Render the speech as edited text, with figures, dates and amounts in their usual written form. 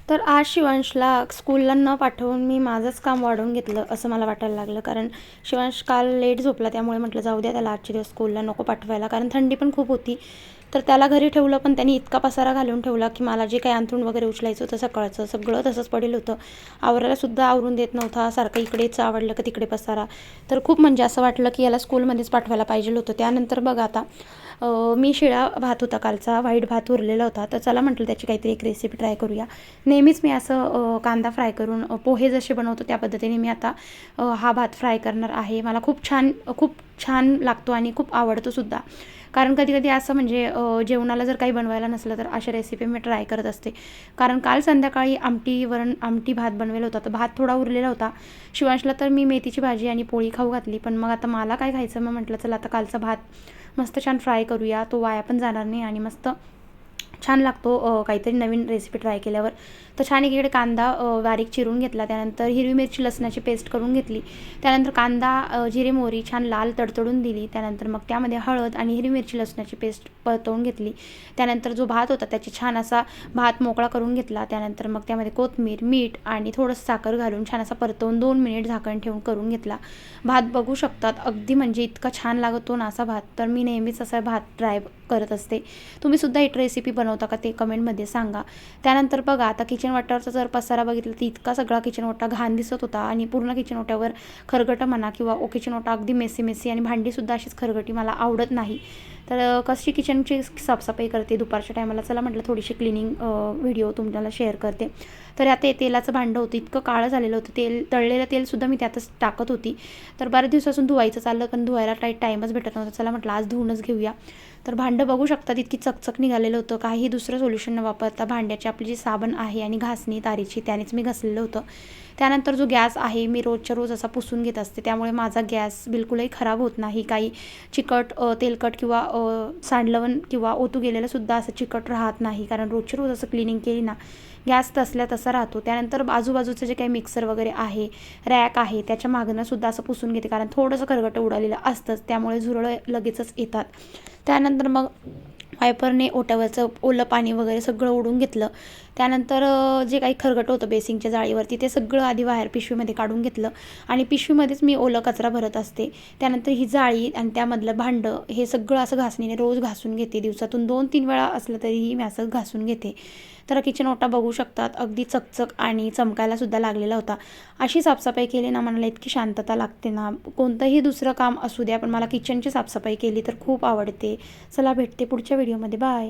तर आज शिवांशला स्कूलला न पाठवून मी माझंच काम वाढवून घेतलं असं मला वाटायला लागलं. कारण शिवांश काल लेट झोपला, त्यामुळे म्हटलं जाऊ द्या त्याला आजचे दिवस स्कूलला नको पाठवायला, कारण थंडी पण खूप होती. तर त्याला घरी ठेवलं, पण त्यांनी इतका पसारा घालून ठेवला की मला जे काही अंथरूण वगैरे उचलायचं होतं सकाळचं सगळं तसंच पडेल होतं. आवरायलासुद्धा आवरून देत नव्हता, सारखं इकडेच आवडलं का तिकडे पसारा. तर खूप म्हणजे असं वाटलं की याला स्कूलमध्येच पाठवायला पाहिजे होतं. त्यानंतर बघा आता मी शिळा भात होता कालचा, व्हाईट भात उरलेला होता, तर चला म्हटलं त्याची काहीतरी एक रेसिपी ट्राय करूया. नेहमीच मी असं कांदा फ्राय करून पोहे जसे बनवतो त्या पद्धतीने मी आता हा भात फ्राय करणार आहे. मला खूप छान लागतो आणि खूप आवडतो सुद्धा. कारण कधी कधी असं म्हणजे जेवणाला जर काही बनवायला नसलं तर अशा रेसिपी मी ट्राय करत असते. कारण काल संध्याकाळी आमटी भात बनवलेला होता, तर भात थोडा उरलेला होता. शिवांशला तर मी मेथीची भाजी आणि पोळी खाऊ घातली, पण मग आता मला काय खायचं, मग म्हटलं चला आता कालचा भात मस्त छान फ्राय करूया, तो वाया पण जाणार नाही आणि मस्त छान लागतो काहीतरी नवीन रेसिपी ट्राय केल्यावर. तर छान एकीकडे कांदा बारीक चिरून घेतला, त्यानंतर हिरवी मिरची लसणाची पेस्ट करून घेतली, त्यानंतर कांदा जिरे मोहरी छान लाल तडतडून दिली, त्यानंतर मग त्यामध्ये हळद आणि हिरवी मिरची लसणाची पेस्ट परतवून घेतली. त्यानंतर जो भात होता त्याची छान असा भात मोकळा करून घेतला, त्यानंतर मग त्यामध्ये कोथिंबीर मीठ आणि थोडंसं साखर घालून छान असा परतवून 2 मिनिट झाकण ठेवून करून घेतला. भात बघू शकतात अगदी म्हणजे इतका छान लागतो ना असा भात. तर मी नेहमीच असा भात ट्राय करत असते. तुम्हीसुद्धा एक रेसिपी बनवता का ते कमेंटमध्ये सांगा. त्यानंतर बघा आता किचन वाट्यावरचा जर पसारा बघितला तर इतका सगळा किचन ओटा घाण दिसत होता आणि पूर्ण किचन ओट्यावर खरगटं म्हणा किंवा किचन ओटा अगदी मेसी आणि भांडीसुद्धा अशीच खरगटी मला आवडत नाही. तर कशी किचनची साफसफाई करते दुपारच्या टायमाला, चला म्हटलं थोडीशी क्लिनिंग व्हिडिओ तुमच्याला शेअर करते. तर आता तेलाचं भांडं होतं, इतकं काळं झालेलं होतं, तळलेलं तेलसुद्धा मी त्यातच टाकत होती. तर बऱ्याच दिवसापासून धुवायचं चाललं, पण धुवायला टाईमच भेटत नव्हता. चला म्हटलं आज धुवूनच घेऊया. तर भांडं बघू शकतात इतकी चकचक निघालेलं होतं. काही दुसरं सोल्युशन न वापरता भांड्याची आपली जी साबण आहे आणि घासणी तारेची त्यानेच मी घासलेलं होतं. त्यानंतर जो गॅस आहे मी रोजच्या रोज असा पुसून घेत असते, त्यामुळे माझा गॅस बिलकुलही खराब होत नाही. काही चिकट तेलकट किंवा सांडलवण किंवा ओतू गेलेलंसुद्धा असं चिकट राहत नाही, कारण रोजच्या रोज असं क्लिनिंग केली ना गॅस तसल्या तसा राहतो. त्यानंतर आजूबाजूचं जे काही मिक्सर वगैरे आहे, रॅक आहे, त्याच्या मागणंसुद्धा असं पुसून घेते, कारण थोडंसं खरगटं उडालेलं असतंच, त्यामुळे झुरळं लगेचच येतात. त्यानंतर मग वायपरने ओट्यावरचं ओलं पाणी वगैरे सगळं ओढून घेतलं. त्यानंतर जे काही खरगटं होतं बेसिंगच्या जाळीवरती ते सगळं आधी बाहेर पिशवीमध्ये काढून घेतलं आणि पिशवीमध्येच मी ओलं कचरा भरत असते. त्यानंतर ही जाळी आणि त्यामधलं भांडं हे सगळं असं घासणीने रोज घासून घेते. दिवसातून 2-3 वेळा असलं तरीही मी असं घासून घेते. तर किचन ओटा बघू शकतात अगदी चकचक आणि चमकायलासुद्धा लागलेला होता. अशी साफसफाई केली ना मनाला इतकी शांतता लागते ना, कोणतंही दुसरं काम असू द्या पण मला किचनची साफसफाई केली तर खूप आवडते. चला भेटते पुढच्या व्हिडिओमध्ये. बाय.